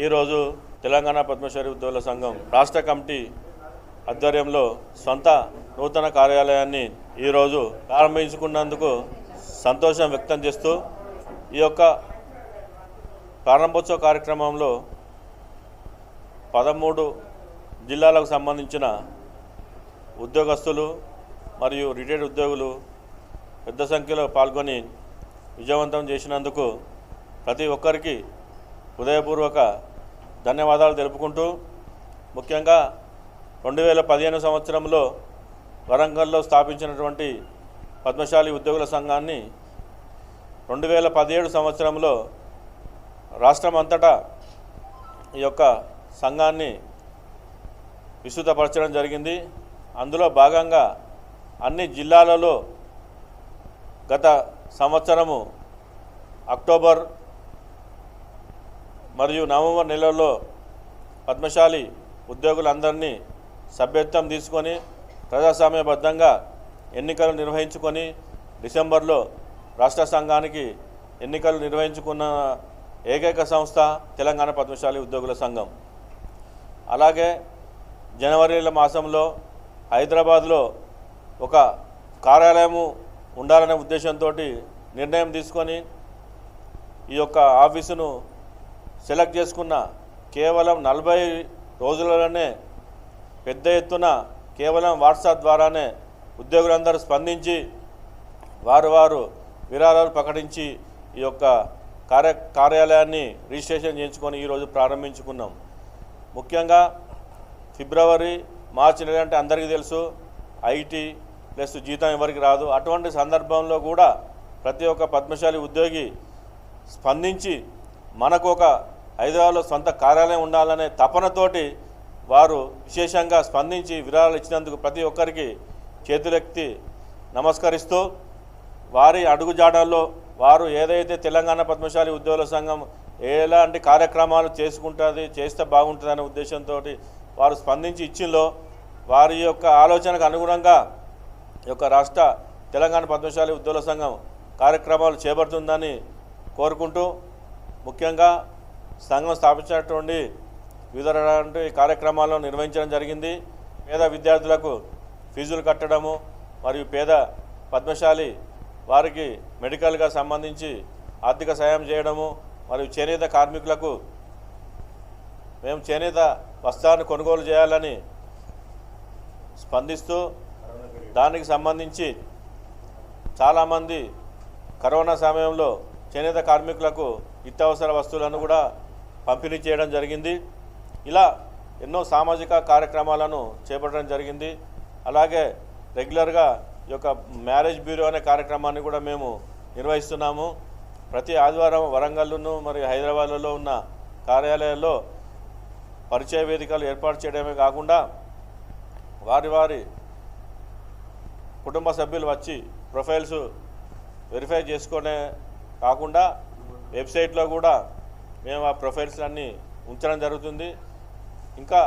ఈరోజు తెలంగాణ పద్మశాలి ఉద్యోగుల సంఘం రాష్ట్ర కమిటీ ఆధ్వర్యంలో సొంత నూతన కార్యాలయాన్ని ఈరోజు ప్రారంభించుకున్నందుకు సంతోషం వ్యక్తం చేస్తూ ఈ యొక్క ప్రారంభోత్సవ కార్యక్రమంలో 13 జిల్లాలకు సంబంధించిన ఉద్యోగస్తులు మరియు రిటైర్డ్ ఉద్యోగులు పెద్ద సంఖ్యలో పాల్గొని విజయవంతం చేసినందుకు ప్రతి ఒక్కరికి హృదయపూర్వక ధన్యవాదాలు తెలుపుకుంటూ ముఖ్యంగా 2015 సంవత్సరంలో వరంగల్లో స్థాపించినటువంటి పద్మశాలి ఉద్యోగుల సంఘాన్ని 2017 సంవత్సరంలో రాష్ట్రమంతటా ఈ యొక్క సంఘాన్ని విస్తృతపరచడం జరిగింది. అందులో భాగంగా అన్ని జిల్లాలలో గత సంవత్సరము అక్టోబర్ మరియు నవంబర్ నెలల్లో పద్మశాలి ఉద్యోగులందరినీ సభ్యత్వం తీసుకొని ప్రజాస్వామ్యబద్ధంగా ఎన్నికలు నిర్వహించుకొని డిసెంబర్లో రాష్ట్ర సంఘానికి ఎన్నికలు నిర్వహించుకున్న ఏకైక సంస్థ తెలంగాణ పద్మశాలి ఉద్యోగుల సంఘం. అలాగే జనవరి మాసంలో హైదరాబాద్లో ఒక కార్యాలయము ఉండాలనే ఉద్దేశంతో నిర్ణయం తీసుకొని ఈ యొక్క ఆఫీసును సెలెక్ట్ చేసుకున్న కేవలం 40 రోజులలోనే పెద్ద ఎత్తున కేవలం వాట్సాప్ ద్వారానే ఉద్యోగులందరూ స్పందించి వారు విరాళాలు ప్రకటించి ఈ యొక్క కార్యాలయాన్ని రిజిస్ట్రేషన్ చేయించుకొని ఈరోజు ప్రారంభించుకున్నాం. ముఖ్యంగా ఫిబ్రవరి మార్చి నెల అంటే అందరికీ తెలుసు ఐటీ ప్లస్ జీతం ఎవరికి రాదు. అటువంటి సందర్భంలో కూడా ప్రతి ఒక్క పద్మశాలి ఉద్యోగి స్పందించి మనకు ఒక హైదరాబాద్లో సొంత కార్యాలయం ఉండాలనే తపనతోటి వారు విశేషంగా స్పందించి విరాళాలు ఇచ్చినందుకు ప్రతి ఒక్కరికి చేతులెత్తి నమస్కరిస్తూ వారి అడుగుజాడల్లో వారు ఏదైతే తెలంగాణ పద్మశాలి ఉద్యోగుల సంఘం ఎలాంటి కార్యక్రమాలు చేస్తే బాగుంటుందనే ఉద్దేశంతో వారు స్పందించి ఇచ్చిందో వారి యొక్క ఆలోచనకు అనుగుణంగా ఈ యొక్క రాష్ట్ర తెలంగాణ పద్మశాలి ఉద్యోగుల సంఘం కార్యక్రమాలు చేపడుతుందని కోరుకుంటూ ముఖ్యంగా సంఘం స్థాపించినటువంటి వివిధ కార్యక్రమాలను నిర్వహించడం జరిగింది. పేద విద్యార్థులకు ఫీజులు కట్టడము మరియు పేద పద్మశాలి వారికి మెడికల్గా సంబంధించి ఆర్థిక సాయం చేయడము మరియు చేనేత కార్మికులకు మేము చేనేత వస్త్రాన్ని కొనుగోలు చేయాలని స్పందిస్తూ దానికి సంబంధించి చాలామంది కరోనా సమయంలో చేనేత కార్మికులకు నిత్యావసర వస్తువులను కూడా పంపిణీ చేయడం జరిగింది. ఇలా ఎన్నో సామాజిక కార్యక్రమాలను చేపట్టడం జరిగింది. అలాగే రెగ్యులర్గా ఈ యొక్క మ్యారేజ్ బ్యూరో అనే కార్యక్రమాన్ని కూడా మేము నిర్వహిస్తున్నాము. ప్రతి ఆదివారం వరంగల్ను మరియు హైదరాబాద్లో ఉన్న కార్యాలయాల్లో పరిచయ వేదికలు ఏర్పాటు చేయడమే కాకుండా వారి కుటుంబ సభ్యులు వచ్చి ప్రొఫైల్స్ వెరిఫై చేసుకునే కాకుండా వెబ్సైట్లో కూడా మేము ఆ ప్రొఫైల్స్ అన్నీ ఉంచడం జరుగుతుంది. ఇంకా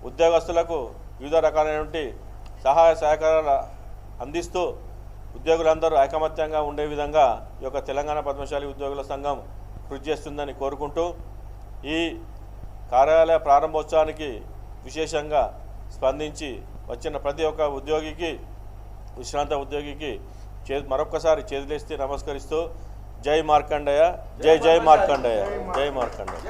ఉద్యోగస్తులకు వివిధ రకాలైనటువంటి సహాయ సహకారాలు అందిస్తూ ఉద్యోగులందరూ ఐకమత్యంగా ఉండే విధంగా ఈ యొక్క తెలంగాణ పద్మశాలి ఉద్యోగుల సంఘం కృషి చేస్తుందని కోరుకుంటూ ఈ కార్యాలయ ప్రారంభోత్సవానికి విశేషంగా స్పందించి వచ్చిన ప్రతి ఒక్క ఉద్యోగికి విశ్రాంత ఉద్యోగికి మరొక్కసారి చేతులెత్తి నమస్కరిస్తూ జై మార్కండేయ, జై మార్కండేయ, జై మార్కండేయ.